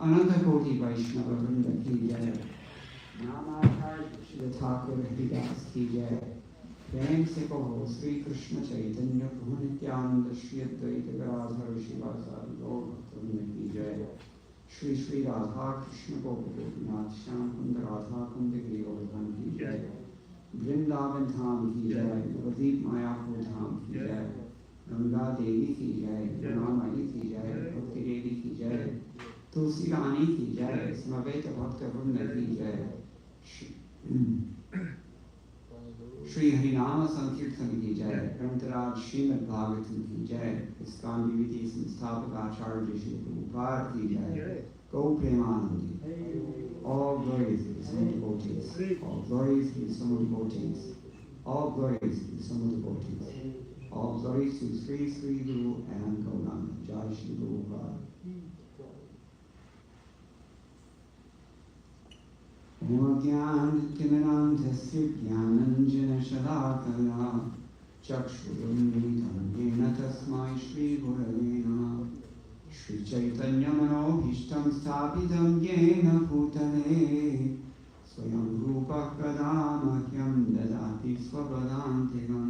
अनंत कोटि वैष्णव वृंद की जय। नामाचार्य श्री ठाकुर हरिदास की जय। प्रेम से कहो श्री कृष्ण चैतन्य प्रभु नित्यानंद श्री अद्वैत गदाधर शिवासादि गौर भक्तवृंद की जय। श्री श्री राधा कृष्ण गोपीनाथ श्याम कुंद राधा कुंद गिरिवर्धन की जय। वृंदावन धाम की जय। नवदीप मायापुर धाम की जय। गंगा देवी की जय। जमुनामयी की जय। भक्ति देवी की जय। तुलसी रानी की जय। समवेत भक्त वृंद की जय। श्री हरिनाम संकीर्तन की जय। ग्रंथराज श्रीमद् भागवतम की जय। इस्कॉन विविधि संस्थापक आचार्य श्री प्रभुपाद की जय। गौ Premanandi. All glories to the Son devotees. All glories to the Son devotees. All glories to the Son devotees. All glories to Sri Sri Guru and Gauranga. Jai Shri Prabhupada. Om-Gyan-Timirandhasya Gyananjana-Shalakaya Chakshurunmilitam Yena Tasmai Shri Gurave Namah. Shri Chaitanya Manobhishtam Sthapitam Yena Bhutale Swayam Rupa Kadamahyam Dadati Swapadantikam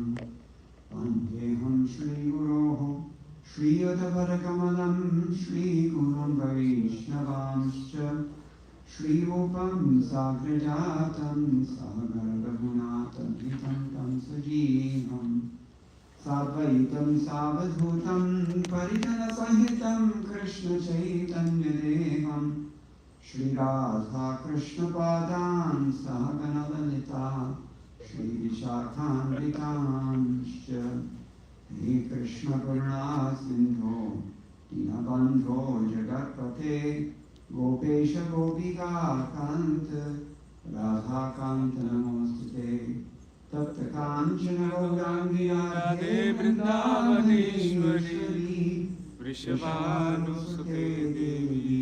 Vandeham Shri Guroho Shri Yadavarakamalam Shri Gurum Vaishnavamscha Shri Rupam Sagrajatam Sagaragagunatam Hitantam Sajivam Sadvaitam Savadhutam Parijana Sahitam Krishna Chaitanya Devam Shri Radha Krishna Padam Sahagana Lalita Shri Vishakhamritamscha He Krishna Karuna Sindho Dinabandho Jagatpate Gopesha Gopika Kanta Radha Kanta Namostute Tapta Kanchana Gaurangi Radhe Vrindavaneshwari Vrishabhanusute Devi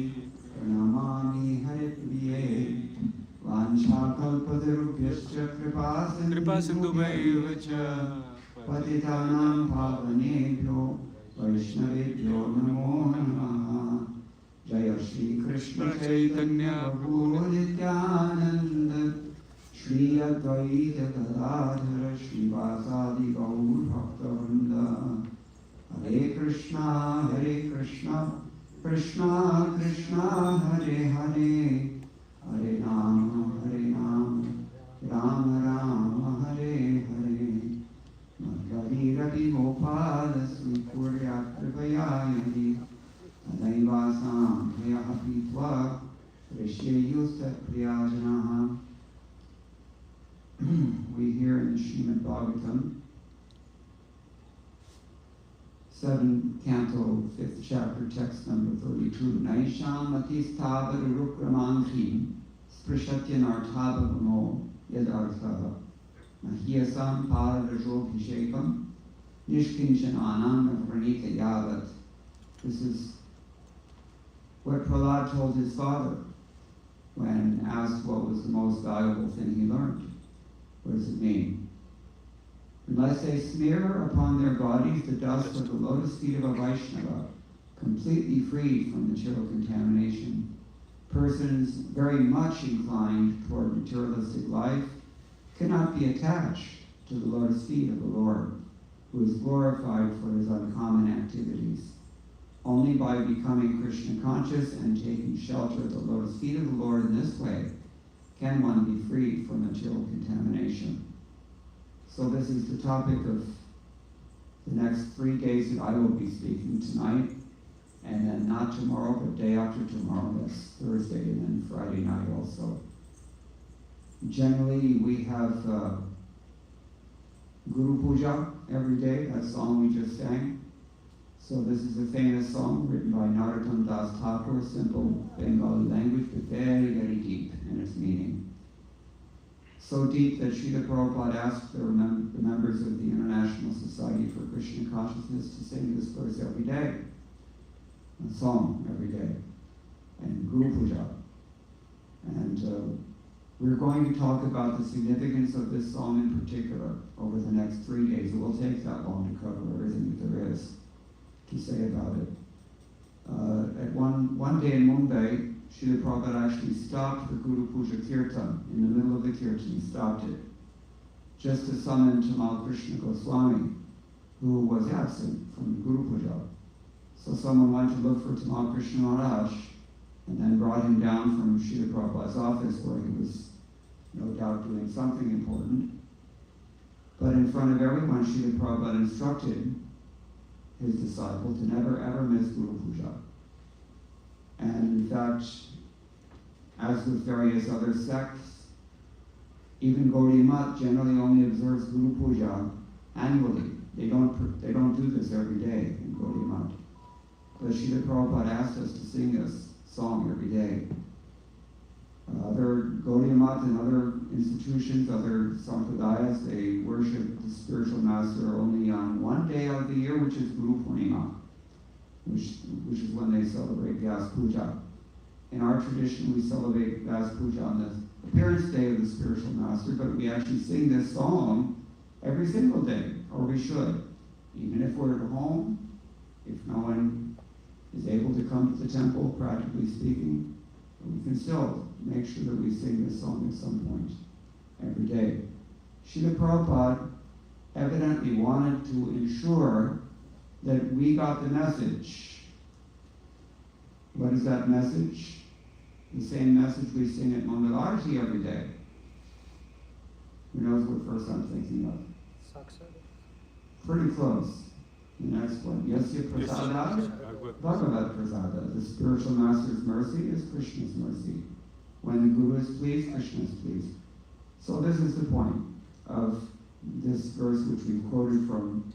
Pranamami Hare Priye Vansha Kalpatarubhyascha Kripa Sindhubhaiva cha Patitanam Pavanebhyo Vaishnavebhyo Namo Namaha. Jaya Shri Krishna Chaitanya Prabhu Nityananda Shri Advaita Gadadhara Srivasadi Gaur Bhaktavrinda. Hare Krishna Krishna Krishna Hare Hare Hare Rama Rama Rama Hare Hare. Madhvari Ravi Gopala Sri Purya Kripayayadi Adaivasam Priyahapitva Rishyayustat Priyajanaha. We hear in the Srimad Bhagavatam, 7th canto, 5th chapter, text number 32. Naisham Matisthavarukramanghi Sprishatyanarthabhavamo Yadartha Nahyasam Paradajobhishekam Nishkinchananam Pranita Yavat. This is what Prahlad told his father when asked what was the most valuable thing he learned. What does it mean? Unless they smear upon their bodies the dust of the lotus feet of a Vaishnava, completely free from material contamination, persons very much inclined toward materialistic life cannot be attached to the lotus feet of the Lord, who is glorified for his uncommon activities. Only by becoming Krishna conscious and taking shelter at the lotus feet of the Lord in this way can one be freed from material contamination. So this is the topic of the next 3 days that I will be speaking tonight, and then not tomorrow, but day after tomorrow, that's Thursday, and then Friday night also. Generally, we have Guru Puja every day, that song we just sang. So this is a famous song written by Narottam Das Thakur, simple Bengali language, but very, very deep in its meaning. So deep that Srila Prabhupada asked the members of the International Society for Krishna Consciousness to sing this verse every day, a song every day, and Guru Puja. And we're going to talk about the significance of this song in particular over the next 3 days. It will take that long to cover everything that there day in Mumbai, Srila Prabhupada actually stopped the Guru Puja Kirtan. In the middle of the kirtan, he stopped it, just to summon Tamal Krishna Goswami, who was absent from the Guru Puja. So someone went to look for Tamal Krishna Maharaj, and then brought him down from Srila Prabhupada's office, where he was no doubt doing something important. But in front of everyone, Srila Prabhupada instructed his disciple to never ever miss Guru Puja. And in fact, as with various other sects, even Gaudiya Math generally only observes Guru Puja annually. They don't do this every day in Gaudiya Math. But Srila Prabhupada asked us to sing this song every day. Other Gaudiya Math and other institutions, other sampradayas, they worship the spiritual master only on one day of the year, which is Guru Purnima, which is when they celebrate Vyas Puja. In our tradition, we celebrate Vyas Puja on the appearance day of the spiritual master, but we actually sing this song every single day, or we should. Even if we're at home, if no one is able to come to the temple, practically speaking, we can still make sure that we sing this song at some point every day. Srila Prabhupada evidently wanted to ensure that we got the message. What is that message? The same message we sing at Mangalarti every day. Who knows what verse I'm thinking of? Pretty close. The next one. Yasya Prasada, Bhagavad Prasada. The spiritual master's mercy is Krishna's mercy. When the Guru is pleased, Krishna is pleased. So this is the point of this verse which we quoted from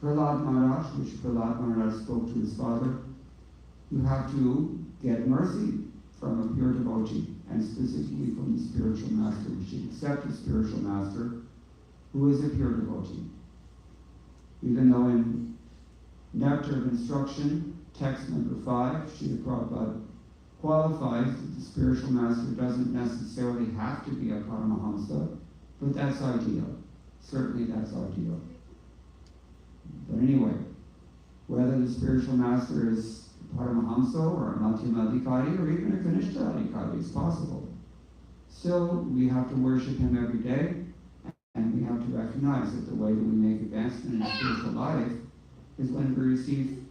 Prahlad Maharaj, which Prahlad Maharaj spoke to his father. You have to get mercy from a pure devotee, and specifically from the spiritual master. We should accept a spiritual master who is a pure devotee. Even though in Nectar of Instruction, text number 5, Srila Prabhupada qualifies that the spiritual master doesn't necessarily have to be a Paramahamsa, but that's ideal. Certainly that's ideal. But anyway, whether the spiritual master is Paramahamsa or a Madhyama Adhikari or even a Kanishta Adhikari is possible. Still, we have to worship him every day, and we have to recognize that the way that we make advancement in spiritual life is when we receive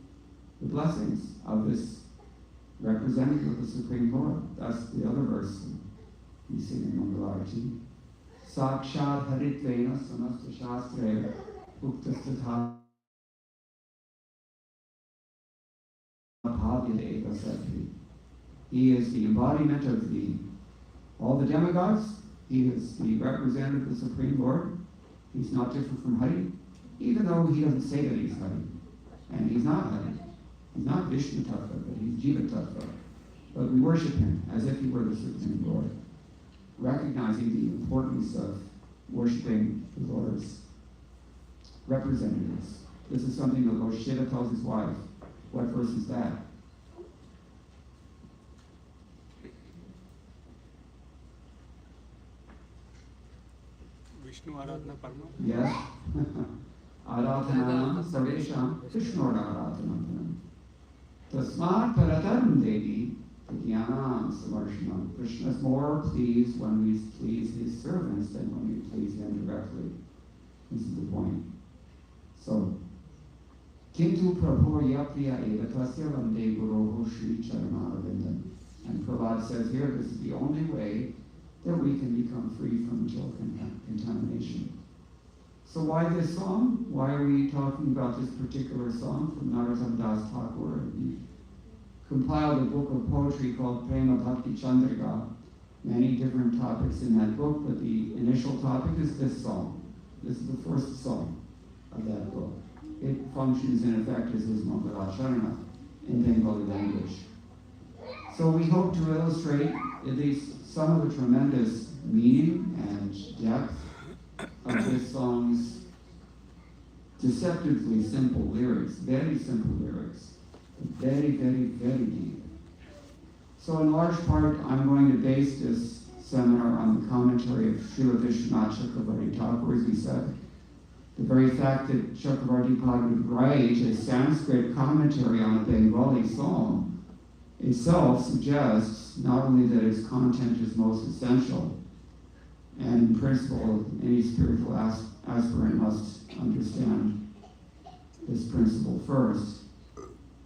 the blessings of this representative of the Supreme Lord. That's the other verse we sing in Mangalarati. Sakshad Haritvena Samasta Shastre Uktastatha Bhavyadeva Sattvi. He is the embodiment of all the demigods. He is the representative of the Supreme Lord. He's not different from Hari, even though he doesn't say that he's Hari. And he's not Hari. He's not Vishnu Tattva, but he's Jiva Tattva. But we worship him as if he were the Supreme Lord, recognizing the importance of worshiping the Lord's representatives. This is something that Lord Shiva tells his wife. What verse is that? Vishnu Aradhana Parma? Yes. Aradhanam Sarvesham Vishnu Aradhanam. Tasmat Paratam Devi Jnanam Samarshanam. Krishna is more pleased when we please his servants than when we please him directly. This is the point. So, Kintu Prabhu Yapriya Eva Tasya Vande Guruhu Shri Charanarvindam. And Prahlad says here, this is the only way that we can become free from material contamination. So why this song? Why are we talking about this particular song from Narottam Das Thakur? He compiled a book of poetry called Prema Bhakti Chandrika. Many different topics in that book, but the initial topic is this song. This is the first song of that book. It functions in effect as his Mangalacharana in Bengali language. So we hope to illustrate at least some of the tremendous meaning and depth of this song's deceptively simple lyrics, very simple lyrics, very, very, very deep. So in large part, I'm going to base this seminar on the commentary of Srila Vishwanath Chakravarti Thakur, as we said. The very fact that Chakravarti Thakur would write a Sanskrit commentary on a Bengali song itself suggests not only that its content is most essential, and in principle, any spiritual aspirant must understand this principle first,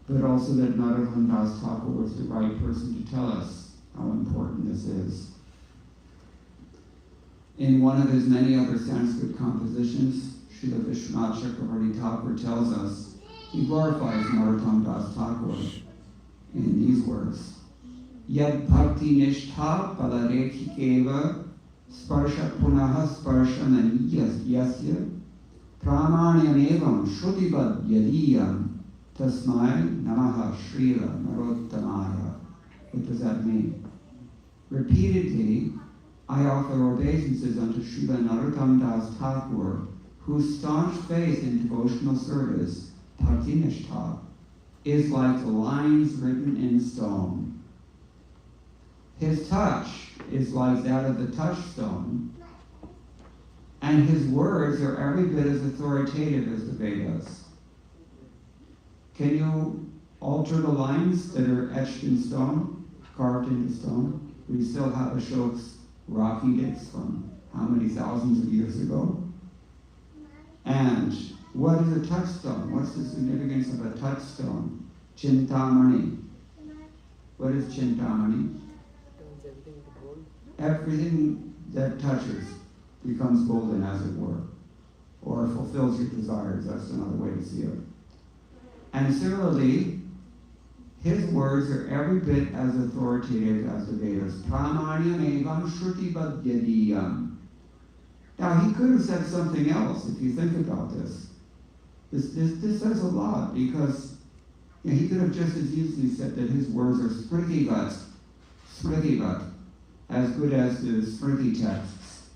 but also that Narottam Das Thakur was the right person to tell us how important this is. In one of his many other Sanskrit compositions, Srila Vishwanath Chakravarti Thakur tells us he glorifies Narottam Das Thakur in these words: Yad bhakti nishtha palarekhikeva sparsha punaha sparshanani yasya pramaniyamevam shrutibad yadiyam tasmai namaha shrila narottamaya. What does that mean? Repeatedly, I offer obeisances unto Srila Narottam Das Thakur, whose staunch faith in devotional service, bhakti-nishtha, is like the lines written in stone. His touch is like that of the touchstone, and his words are every bit as authoritative as the Vedas. Can you alter the lines that are etched in stone, carved into stone? We still have Ashok's rock edicts from how many thousands of years ago? And what is a touchstone? What's the significance of a touchstone? Chintamani. What is Chintamani? Turns everything to gold. Everything that touches becomes golden, as it were, or fulfills your desires. That's another way to see it. And similarly, his words are every bit as authoritative as the Vedas. Pramanyam evam shruti badyadiyam. Now, he could have said something else if you think about this. This says a lot, because he could have just as easily said that his words are smritivat, as good as the smriti texts.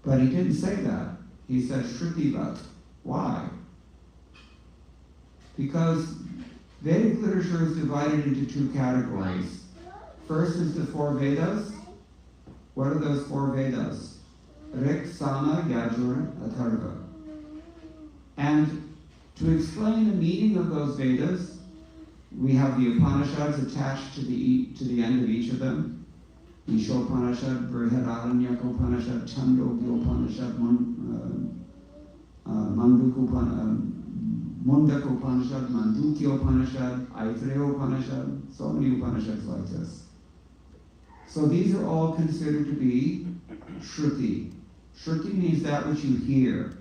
But he didn't say that. He said shrutivat. Why? Because Vedic literature is divided into two categories. First is the four Vedas. What are those four Vedas? Rik, Sama, Yajur, Atharva. And to explain the meaning of those Vedas, we have the Upanishads attached to the end of each of them. Ishopanishad, Brihadaranyaka-upanishad, Chandogya-upanishad, Mundaka-upanishad, Mandukya-upanishad, Aitreya-upanishad, so many Upanishads like this. So these are all considered to be Shruti. Shruti means that which you hear.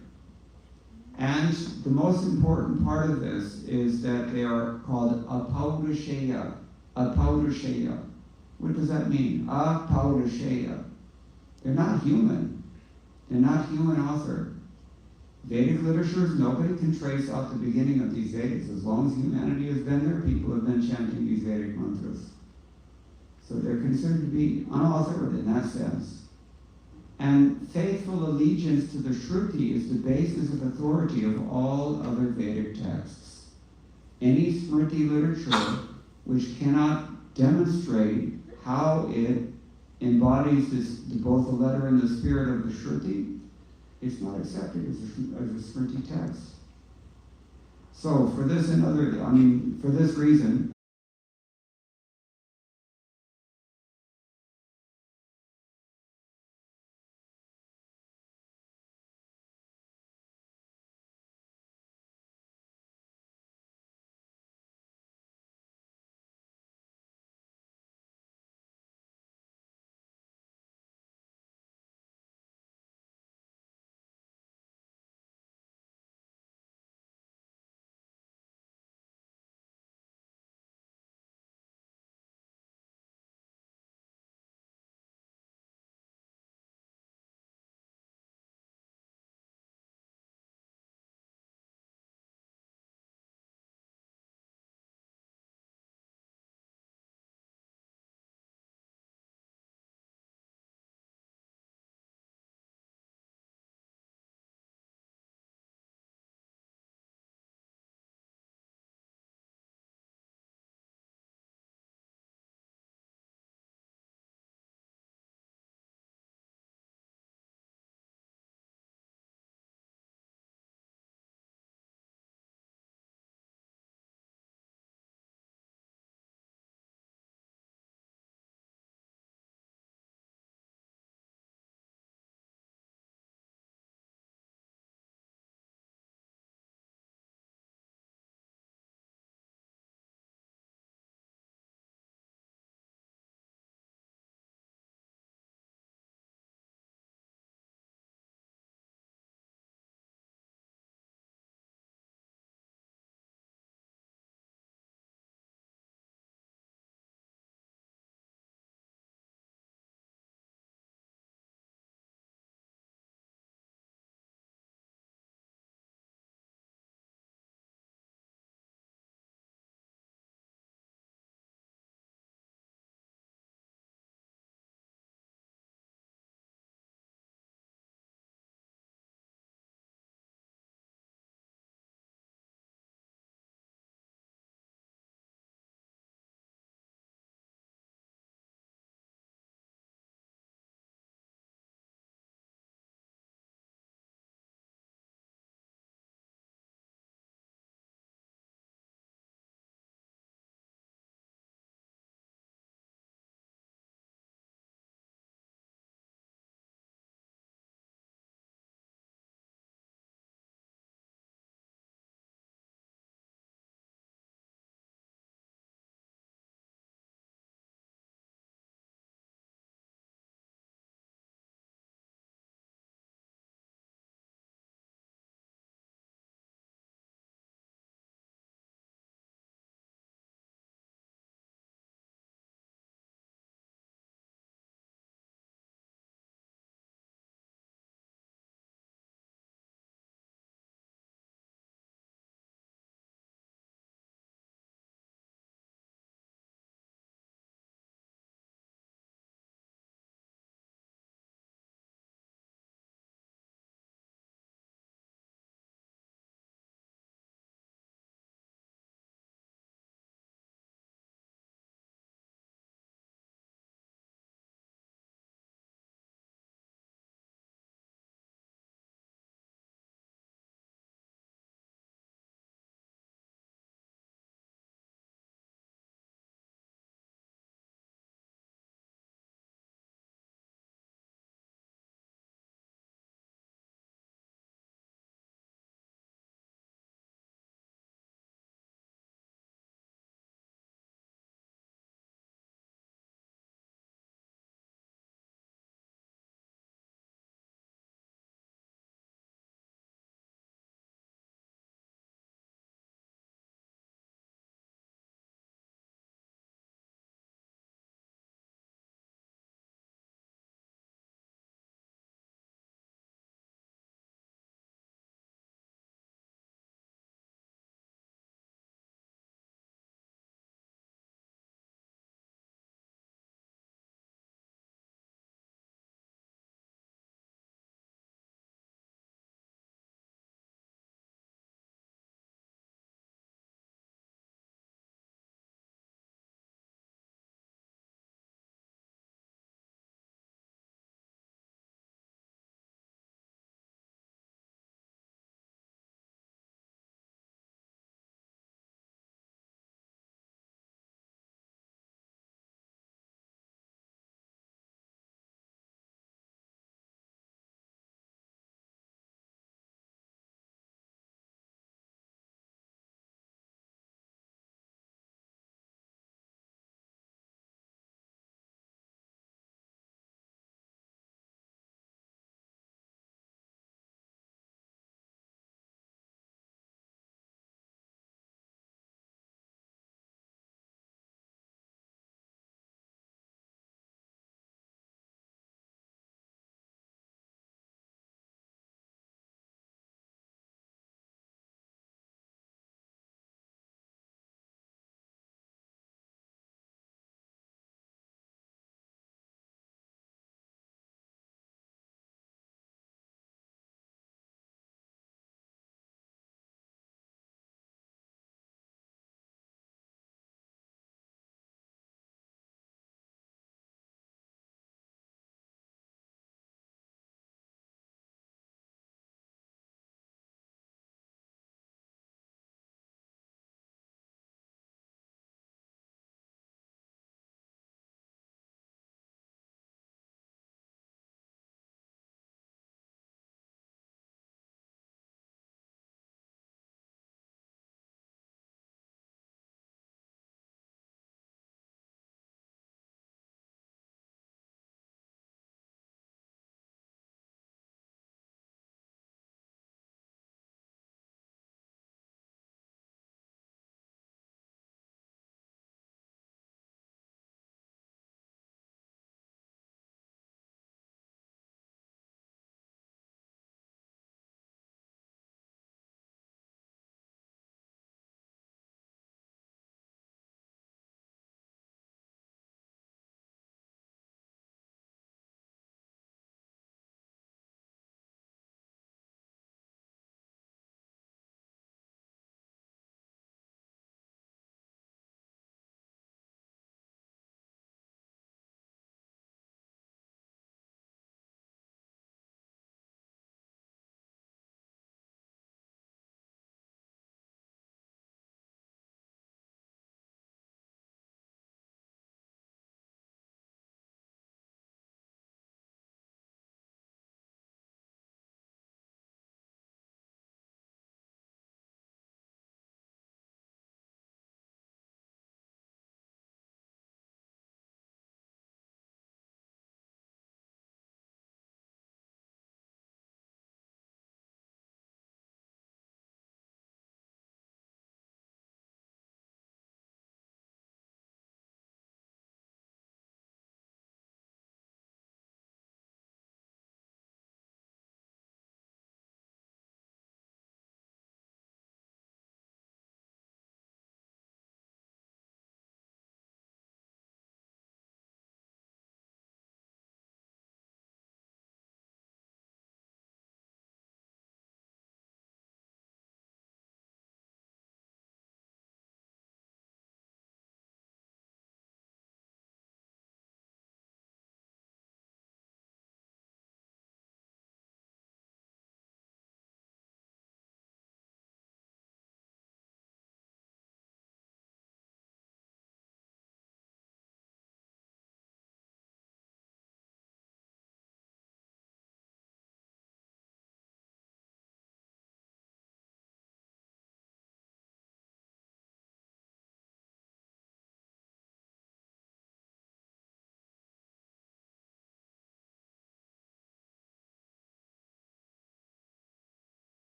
And the most important part of this is that they are called apaurisheya. Apaurisheya. What does that mean? Apaurisheya. They're not human. They're not human author. Vedic literatures, nobody can trace out the beginning of these Vedas. As long as humanity has been there, people have been chanting these Vedic mantras. So they're considered to be unauthored in that sense. And faithful allegiance to the Shruti is the basis of authority of all other Vedic texts. Any Smriti literature which cannot demonstrate how it embodies both the letter and the spirit of the Shruti, it's not accepted as a Smriti text. So for this reason,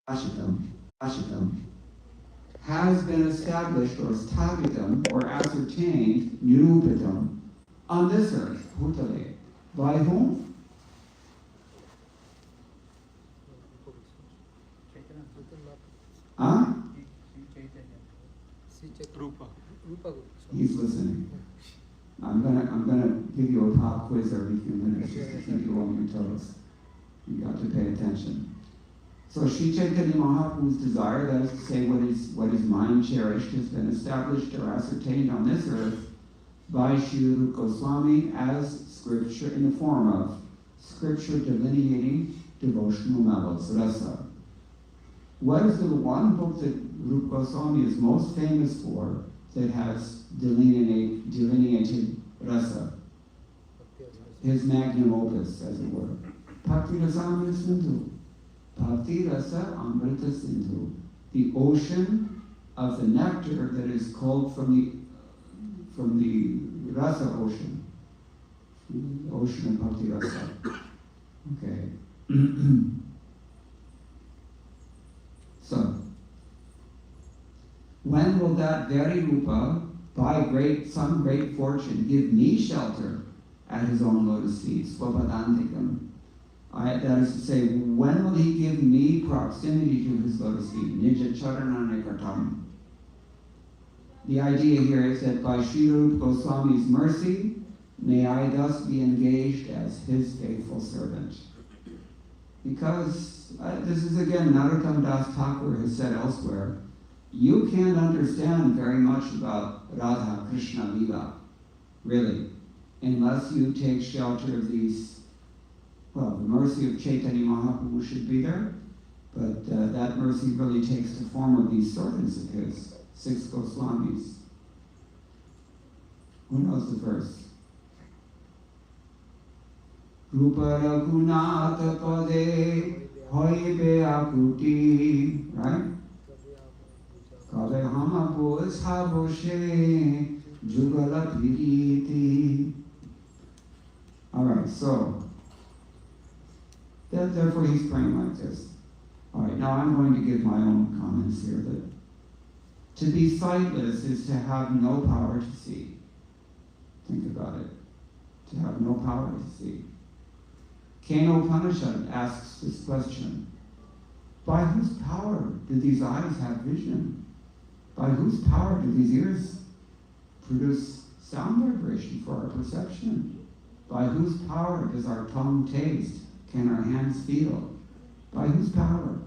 Ashitam, has been established or sthapitam or ascertained, nirupitam, on this earth, bhutale. By whom? Huh? Rupa. He's listening. I'm gonna give you a pop quiz every few minutes just to keep you on your toes. You got to pay attention. So Sri Chaitanya Mahaprabhu's desire, that is to say, what his mind cherished, has been established or ascertained on this earth by Sri Rupa Goswami as scripture, in the form of scripture delineating devotional mellows, rasa. What is the one book that Rupa Goswami is most famous for that has delineated rasa? His magnum opus, as it were. Bhakti Rasamrita Sindhu. Bhakti Rasa Amrita Sindhu. The ocean of the nectar that is called from the rasa ocean. The ocean of Bhakti Rasa. Okay. So, when will that very Rupa, by some great fortune, give me shelter at his own lotus feet? Swapadantikam. That is to say, when will he give me proximity to his lotus feet? Nija charananikatam. The idea here is that by Sri Rupa Goswami's mercy, may I thus be engaged as his faithful servant. Because, this is again, Narottam Das Thakur has said elsewhere, you can't understand very much about Radha Krishna Lila, really, unless you take shelter of these. Well, the mercy of Chaitanya Mahaprabhu should be there, but that mercy really takes the form of these servants of his, 6 Goswamis. Who knows the verse? Rupa Raghunatha Pade Hoibe Akuti, right? Kabe Hama Boas Haboshe Jugala Piriti. Alright, so therefore he's praying like this. Alright, now I'm going to give my own comments here. That to be sightless is to have no power to see. Think about it. To have no power to see. Keno Upanishad asks this question. By whose power do these eyes have vision? By whose power do these ears produce sound vibration for our perception? By whose power does our tongue taste? Can our hands feel? By whose power?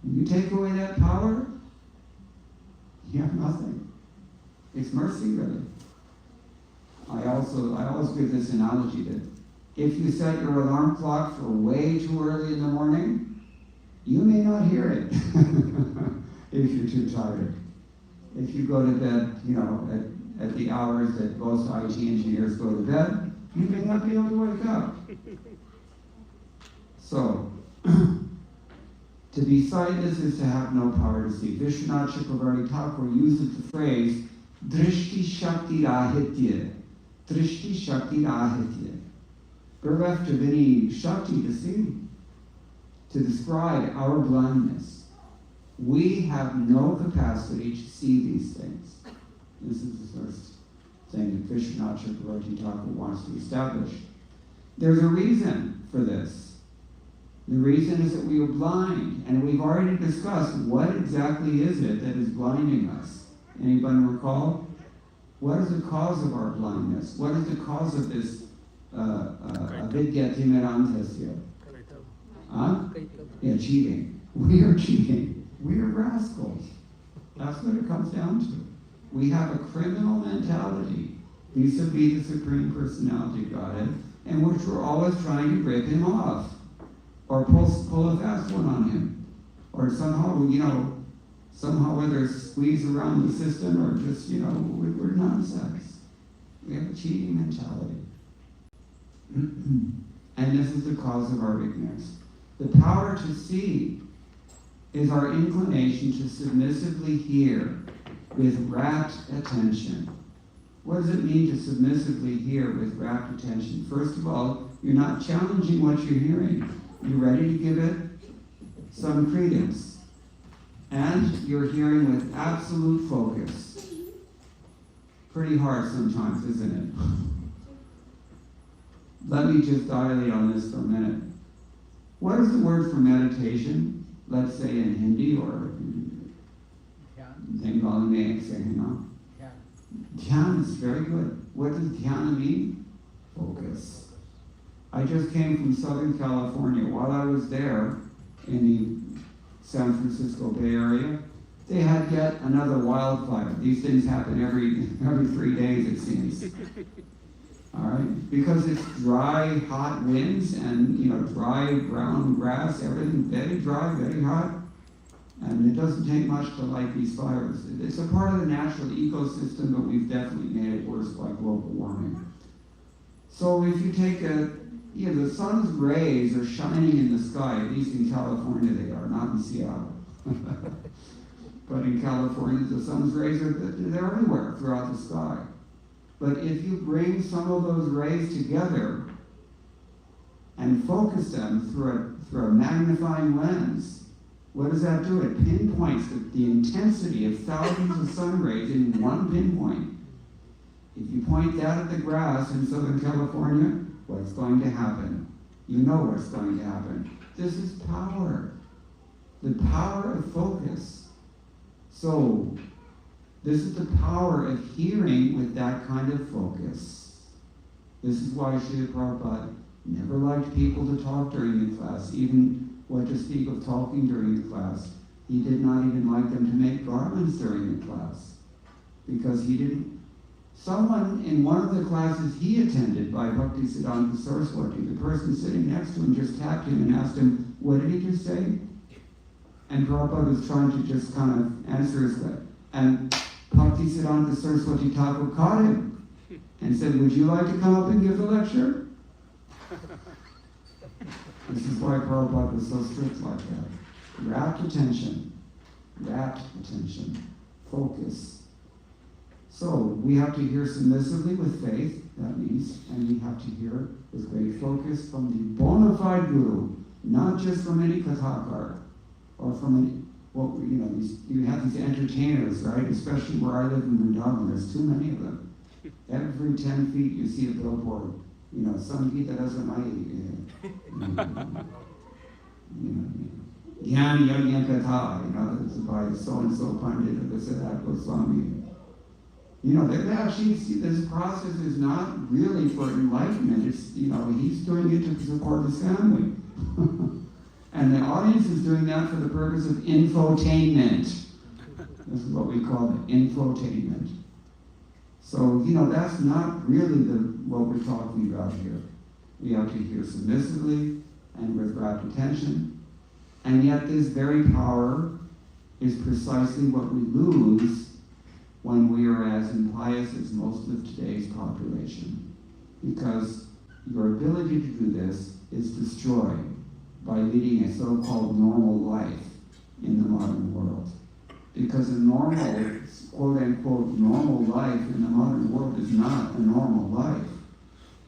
When you take away that power, you have nothing. It's mercy, really. I always give this analogy that if you set your alarm clock for way too early in the morning, you may not hear it if you're too tired. If you go to bed, at the hours that most IT engineers go to bed, you may not be able to wake up. So, to be sightless is to have no power to see. Vishwanath Chakravarti Thakur uses the phrase, Drishti Shakti Rahitya. Drishti Shakti Rahitya. Bereft of any Shakti to see, to describe our blindness. We have no capacity to see these things. This is the first thing that Vishwanath Chakravarti Thakur wants to establish. There's a reason for this. The reason is that we are blind, and we've already discussed what exactly is it that is blinding us. Anybody recall? What is the cause of our blindness? What is the cause of this avidya timirantasya? Huh? Yeah, cheating. We are cheating. We are rascals. That's what it comes down to. We have a criminal mentality vis-a-vis the Supreme Personality of Godhead, in which we're always trying to rip him off. Or pull a fast one on him. Or somehow, whether squeeze around the system or just, we're nonsense. We have a cheating mentality. And this is the cause of our ignorance. The power to see is our inclination to submissively hear with rapt attention. What does it mean to submissively hear with rapt attention? First of all, you're not challenging what you're hearing. You ready to give it some credence. And you're hearing with absolute focus. Pretty hard sometimes, isn't it? Let me just dilate on this for a minute. What is the word for meditation? Let's say in Hindi or Bengali may say, Dhyan is very good. What does dhyana mean? Focus. I just came from Southern California. While I was there in the San Francisco Bay Area, they had yet another wildfire. These things happen every 3 days, it seems. All right, because it's dry, hot winds and dry brown grass, everything very dry, very hot, and it doesn't take much to light these fires. It's a part of the natural ecosystem, but we've definitely made it worse by global warming. So if you take the sun's rays are shining in the sky, at least in California they are, not in Seattle. But in California, the sun's rays they're everywhere throughout the sky. But if you bring some of those rays together and focus them through a magnifying lens, what does that do? It pinpoints the intensity of thousands of sun rays in one pinpoint. If you point that at the grass in Southern California, what's going to happen? You know what's going to happen. This is power. The power of focus. So, this is the power of hearing with that kind of focus. This is why Srila Prabhupada never liked people to talk during the class, even what to speak of talking during the class. He did not even like them to make garlands during the class, because he didn't. Someone in one of the classes he attended by Bhaktisiddhanta Saraswati, the person sitting next to him just tapped him and asked him, what did he just say? And Prabhupada was trying to just kind of answer his question. And Bhaktisiddhanta Saraswati Thakur caught him and said, would you like to come up and give the lecture? This is why Prabhupada was so strict like that. Rapt attention, focus. So we have to hear submissively with faith, that means, and we have to hear with great focus from the bona fide guru, not just from any kathakar, or from any, you have these entertainers, right? Especially where I live in Vrindavan, there's too many of them. Every 10 feet you see a billboard, Sangita Rasamai, Dhyan Yajna Katha, it's by so-and-so Pandit of Siddhartha Goswami. This process is not really for enlightenment. It's, he's doing it to support his family. And the audience is doing that for the purpose of infotainment. This is what we call it, infotainment. So, that's not really what we're talking about here. We have to hear submissively and with rapt attention. And yet this very power is precisely what we lose when we are as impious as most of today's population. Because your ability to do this is destroyed by leading a so-called normal life in the modern world. Because a normal, quote-unquote, normal life in the modern world is not a normal life.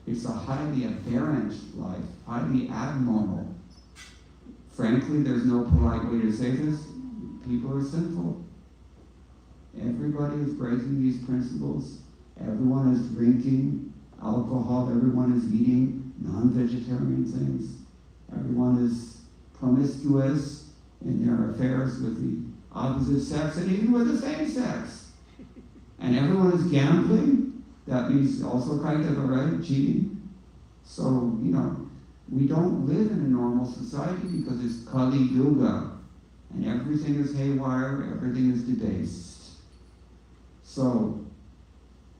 It's a highly aberrant life, highly abnormal. Frankly, there's no polite way to say this. People are sinful. Everybody is breaking these principles. Everyone is drinking alcohol. Everyone is eating non-vegetarian things. Everyone is promiscuous in their affairs with the opposite sex and even with the same sex. And everyone is gambling. That means also kind of a cheating. So, we don't live in a normal society because it's Kali Yuga. And everything is haywire, everything is debased. So,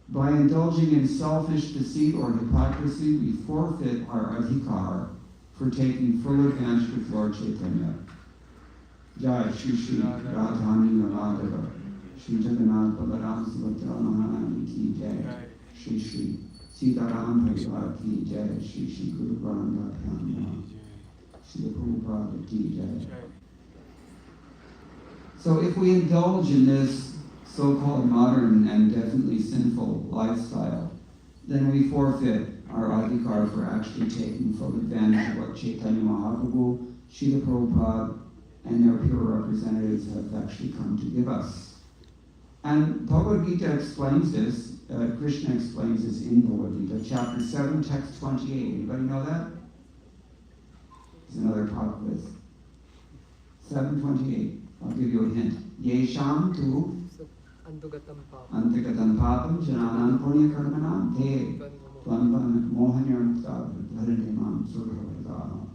by indulging in selfish deceit or hypocrisy, we forfeit our adhikar for taking full advantage of Lord Chaitanya. Jai Shri Shri Radhani Madhava, Shri Jagannath Balaram Subhadra Maharani Ki Jai, Shri Shri Sitaram Bhagavad Ki Jai, Shri Shri Guru Varanga Pyama, Shri Prabhupada Ki Jai. So if we indulge in this so-called modern and definitely sinful lifestyle, then we forfeit our adhikar for actually taking full advantage of what Chaitanya Mahaprabhu, Srila Prabhupada, and their pure representatives have actually come to give us. And Bhagavad Gita explains this, Krishna explains this in Bhagavad Gita, chapter 7, text 28. Anybody know that? It's another pop quiz. 7:28. I'll give you a hint. Yesham tu antagatam papam jananam punya karmanam te tvam mohanyaram dharanimam surhavadana.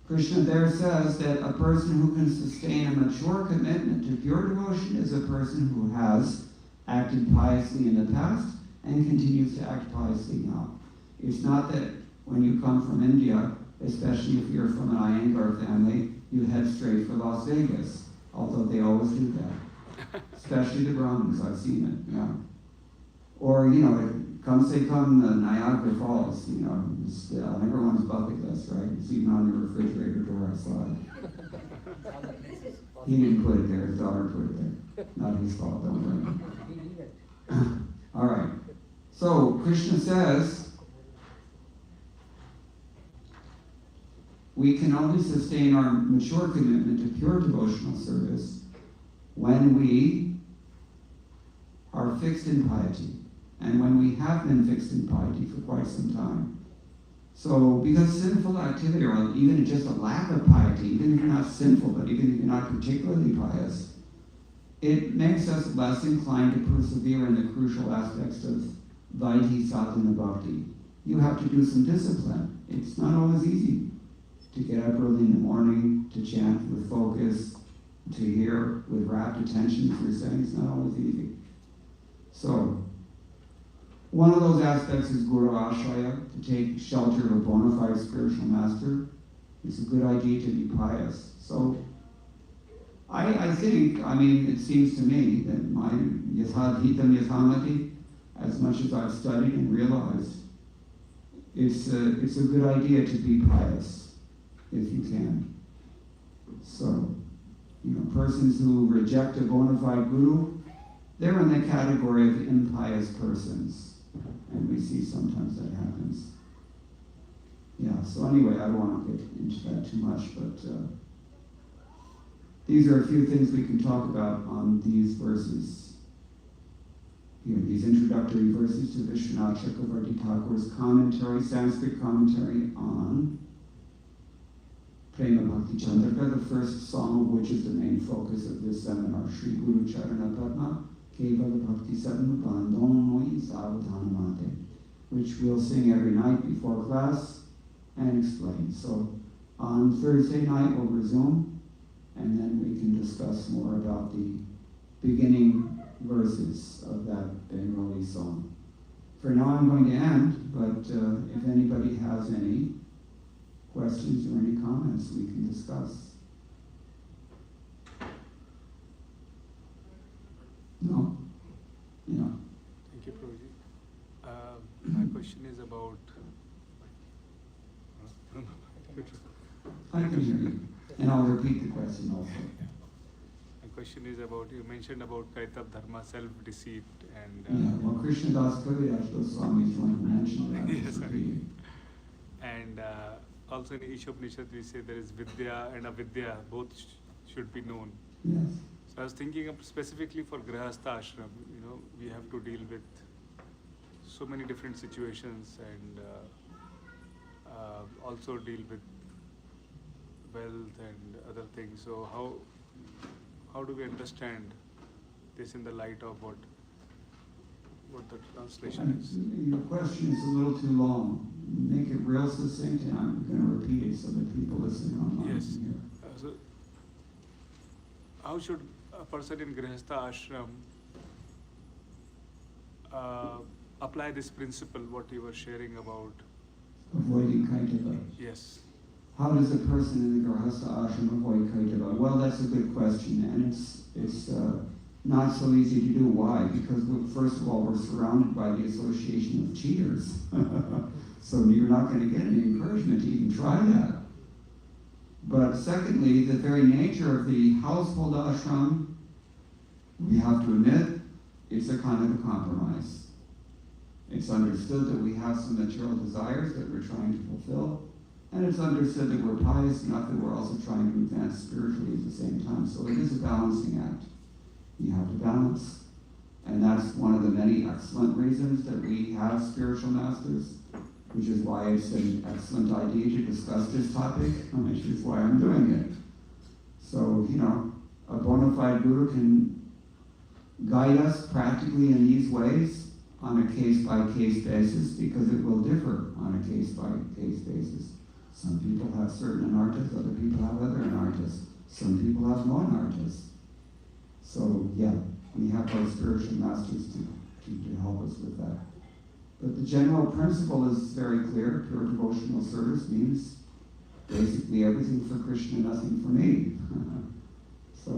Krishna there says that a person who can sustain a mature commitment to pure devotion is a person who has acted piously in the past and continues to act piously now. It's not that when you come from India, especially if you're from an Iyengar family, you head straight for Las Vegas, although they always do that. Especially the Brahmins, I've seen it, yeah. Or, come Niagara Falls, it's on everyone's bucket list, right? It's even on your refrigerator door outside. He didn't put it there, his daughter put it there. Not his fault, don't worry. All right. So, Krishna says, we can only sustain our mature commitment to pure devotional service when we are fixed in piety, and when we have been fixed in piety for quite some time. So, because sinful activity, or even just a lack of piety, even if you're not sinful, but even if you're not particularly pious, it makes us less inclined to persevere in the crucial aspects of Vaidhi Sadhana Bhakti. You have to do some discipline. It's not always easy to get up early in the morning, to chant with focus, to hear with rapt attention if you're saying. It's not always easy. So, one of those aspects is Guru Ashraya, to take shelter of a bona fide spiritual master. It's a good idea to be pious. So, I think, it seems to me that my Yathadhitam Yathamati, as much as I've studied and realized, it's a good idea to be pious, if you can. So, persons who reject a bona fide guru, they're in the category of impious persons. And we see sometimes that happens. Yeah, so anyway, I don't want to get into that too much, but these are a few things we can talk about on these verses. These introductory verses to Vishwanath Chakravarti Thakur's commentary, Sanskrit commentary on Prema Bhakti Chandrika, the first song of which is the main focus of this seminar, Sri Guru Charana Padma, Kevala Bhakti Sadhana Bandhanamoi Savadhanamate, which we'll sing every night before class and explain. So on Thursday night over Zoom, and then we can discuss more about the beginning verses of that Bengali song. For now I'm going to end, but if anybody has any questions or any comments, we can discuss. No? Yeah. Thank you, Prabhuji. My question is about... I can hear you. And I'll repeat the question also. My question is about, you mentioned about Kaitav Dharma, self-deceit, and... yeah, well, Krishna Das Kaviraj Goswami is one who mentioned that. Yes, and also in Ishopanishad we say there is Vidya and Avidya, both should be known. Yes. So I was thinking of specifically for Grihastha Ashram, we have to deal with so many different situations and also deal with wealth and other things. So how do we understand this in the light of what the translation is? Your question is a little too long. Make it real succinct, and I'm going to repeat it so that people listening online yes. can hear. So how should a person in Grihastha Ashram apply this principle, what you were sharing about? Avoiding Kaitava. Yes. How does a person in the Grihastha Ashram avoid Kaitava? Well, that's a good question, and it's not so easy to do. Why? Because first of all, we're surrounded by the association of cheaters. So you're not going to get any encouragement to even try that. But secondly, the very nature of the household ashram, we have to admit, it's a kind of a compromise. It's understood that we have some material desires that we're trying to fulfill, And it's understood that we're pious enough that we're also trying to advance spiritually at the same time. So it is a balancing act. You have to balance. And that's one of the many excellent reasons that we have spiritual masters, which is why it's an excellent idea to discuss this topic, which is why I'm doing it. So, a bona fide guru can guide us practically in these ways on a case-by-case basis, because it will differ on a case-by-case basis. Some people have certain anartas, other people have other anartas. Some people have non-anartas. So, yeah, we have our spiritual masters to help us with that. But the general principle is very clear. Pure devotional service means basically everything for Krishna, nothing for me. So,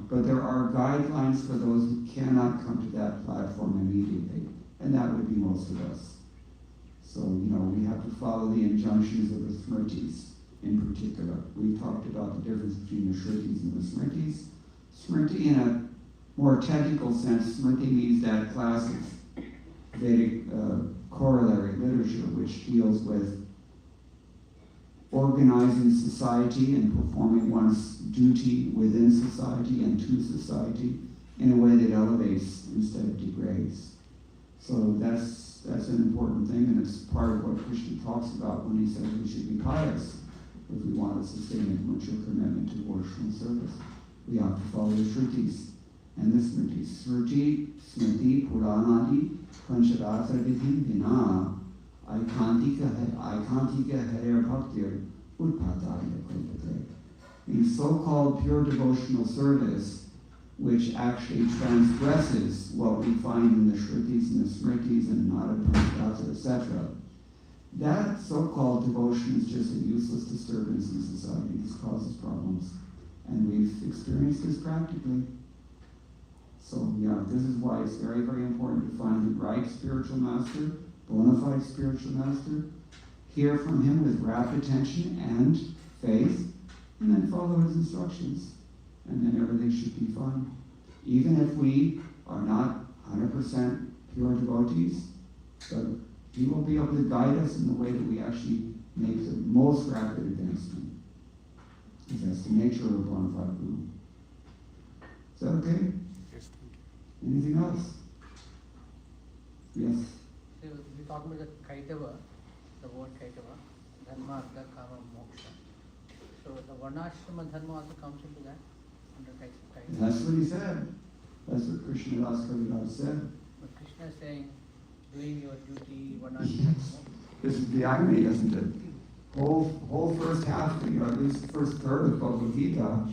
but there are guidelines for those who cannot come to that platform immediately, and that would be most of us. So, we have to follow the injunctions of the Smritis in particular. We've talked about the difference between the Shrutis and the Smritis. Smriti, in a more technical sense, Smriti means that classic Vedic corollary literature which deals with organizing society and performing one's duty within society and to society in a way that elevates instead of degrades. So that's an important thing, and it's part of what Krishna talks about when he says we should be pious. If we want to sustain a mature commitment to devotional service, we have to follow the Shrutis and the Smritis. Shruti, Smriti, Puranadi, Pancharatha Vidhi, Vina, Aikantika Hare Bhaktir, Utpataya Kopate. Means so-called pure devotional service, which actually transgresses what we find in the Shrutis and the Smritis and Nada Pancharatha, etc. That so-called devotion is just a useless disturbance in society. This causes problems. And we've experienced this practically. So yeah, this is why it's very, very important to find the right spiritual master, bona fide spiritual master, hear from him with rapt attention and faith, and then follow his instructions. And then everything should be fine. Even if we are not 100% pure devotees, but he will be able to guide us in the way that we actually make the most rapid advancement. Because that's the nature of a bona fide guru. Is that okay? Yes, thank you. Anything else? Yes. So we talk about the Kaitava, the word Kaitava, Dharma, Artha, Kama, Moksha. So the Varnashrama Dharma also comes into that under Kaitava. That's what he said. That's what Krishna Das Kaviraj said. But Krishna is saying, doing your duty, Varnashrama. Yes. This is the irony, isn't it? Whole first half, at least the first third of Bhagavad Gita,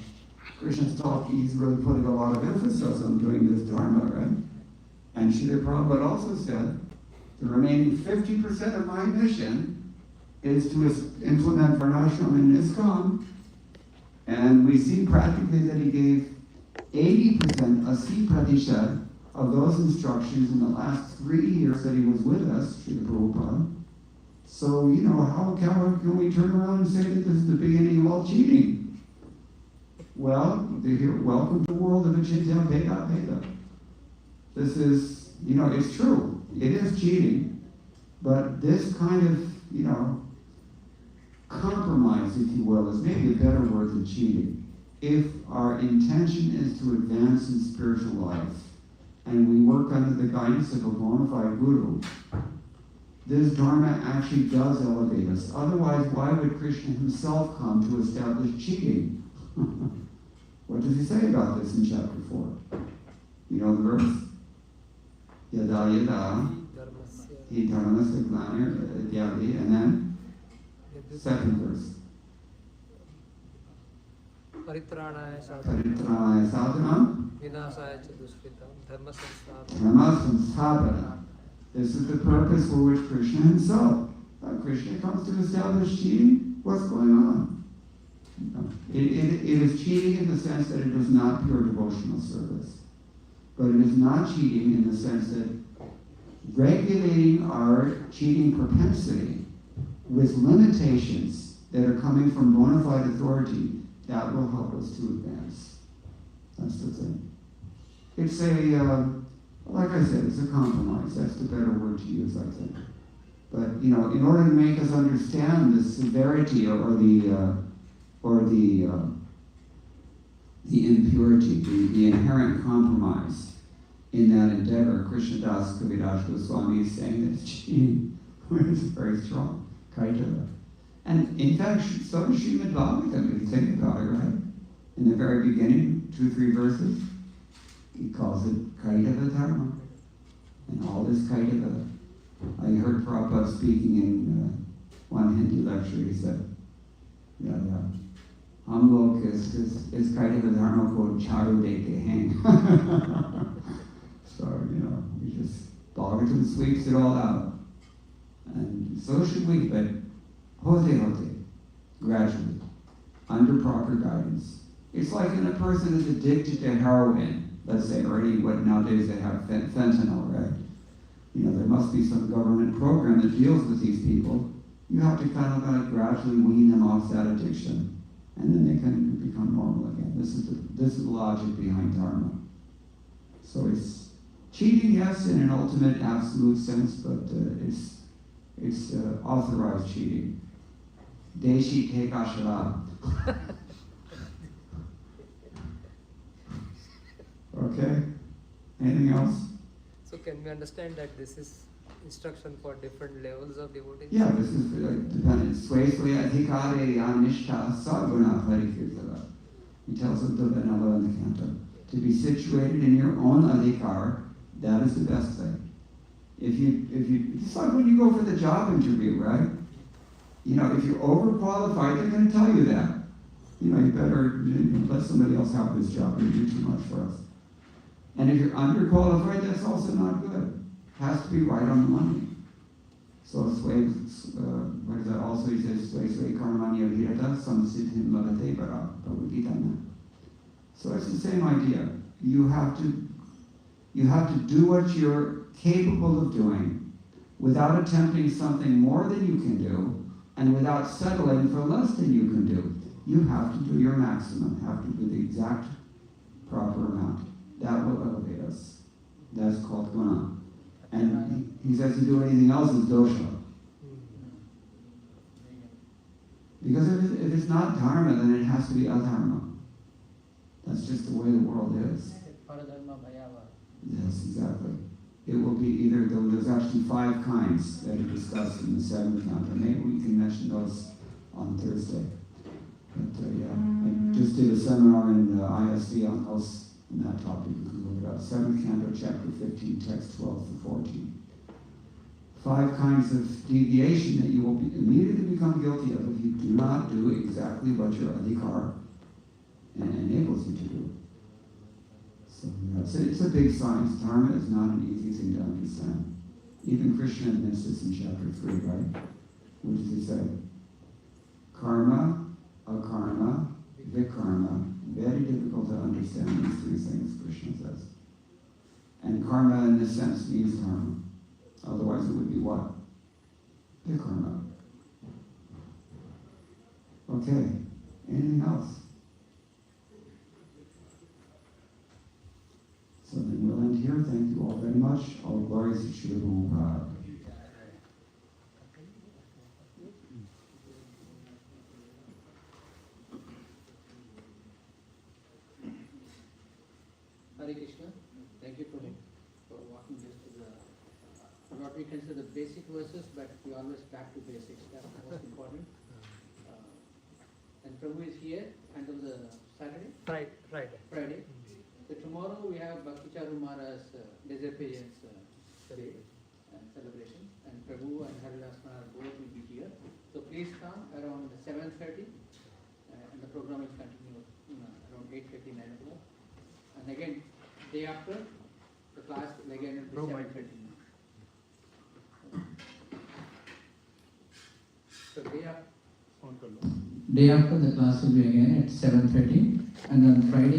Krishna's talk, he's really putting a lot of emphasis on doing this dharma, right? And Srila Prabhupada also said, the remaining 50% of my mission is to implement Varnashram in ISKCON. And we see practically that he gave 80%, a C pratishat, of those instructions in the last 3 years that he was with us, Srila Prabhupada. So, how can we turn around and say that this is the beginning of all cheating? Well, welcome to the world of Achintya Veda Veda. This is, it's true. It is cheating. But this kind of, compromise, if you will, is maybe a better word than cheating. If our intention is to advance in spiritual life, and we work under the guidance of a bona fide guru, this dharma actually does elevate us. Otherwise, why would Krishna himself come to establish cheating? What does he say about this in chapter 4? You know the verse? Yada yada hi dharmasya glanir ityadi, and then second verse. Paritranaya Sadhanam Vinasaya cha dushkritam Dharma Samsthabana. This is the purpose for which Krishna himself, Krishna comes to establish cheating. What's going on? It is cheating in the sense that it is not pure devotional service. But it is not cheating in the sense that regulating our cheating propensity with limitations that are coming from bona fide authority, that will help us to advance. That's the thing. It's like I said, it's a compromise. That's the better word to use, I think. But in order to make us understand the severity or the impurity, the inherent compromise in that endeavor, Krishnadas Kaviraj Goswami is saying that cheating is very strong, kaitava. And in fact, so does Srimad Bhagavatam, if you think about it, right? In the very beginning, 2-3 verses, he calls it kaitava dharma. And all this kaitava. I heard Prabhupada speaking in one Hindi lecture. He said, हम लोग इस kaitava dharma को झाड़ू देते हैं. So, we just, Bhagavatam sweeps it all out. And so should we, but hote, gradually, under proper guidance. It's like when a person is addicted to heroin, let's say, or what nowadays they have fentanyl, right? There must be some government program that deals with these people. You have to kind of gradually wean them off that addiction, and then they can become normal again. This is the logic behind dharma. So it's cheating, yes, in an ultimate, absolute sense, but it's authorized cheating. Deshi Tekashara. Okay? Anything else? So can we understand that this is instruction for different levels of devotees? Yeah, this is dependent. Sweswe adhikare yanishta saguna parikirtava. He tells us the Vanilla in the canto. To be situated in your own adhikar, that is the best thing. If you, it's like when you go for the job interview, right? If you're overqualified, they're going to tell you that. You better let somebody else have this job. You do too much for us. And if you're underqualified, that's also not good. It has to be right on the money. So what is that also? He says, Sway karmanya virata samsiddhim lavate bhavagitana. So it's the same idea. You have to do what you're capable of doing without attempting something more than you can do and without settling for less than you can do. You have to do your maximum, have to do the exact proper amount. That will elevate us. That's called guna. And he says to do anything else is dosha. Because if it's not dharma, then it has to be adharma. That's just the way the world is. Yes, exactly. It will be either, there's actually 5 kinds that are discussed in the 7th canto. Maybe we can mention those on Thursday. But I just did a seminar in ISD on that topic. You can look it up. 7th canto, chapter 15, text 12 to 14. 5 kinds of deviation that you will immediately become guilty of if you do not do exactly what your adhikar enables you to do. So it's a big science. Dharma is not an easy thing to understand. Even Krishna admits this in chapter 3, right? What does he say? Karma, akarma, vikarma. Very difficult to understand these 3 things, Krishna says. And karma in this sense means dharma. Otherwise it would be what? Vikarma. Okay. Anything else? So then we'll end here. Thank you all very much. All glories to Srila Prabhupada. Hare Krishna. Thank you for walking us to what we consider the basic verses, but we always back to basics. That's the most important. And Prabhu is here until the Saturday? Friday. So tomorrow we have Bhakti Charu Maharaj's disappearance day and celebration, and Prabhu and Haridas Maharaj both will be here. So please come around 7:30, and the program will continue around 8:30, 9 o'clock. And again, day after, the class will again will be 7:30. So day after the class will be again at 7:30, and on Friday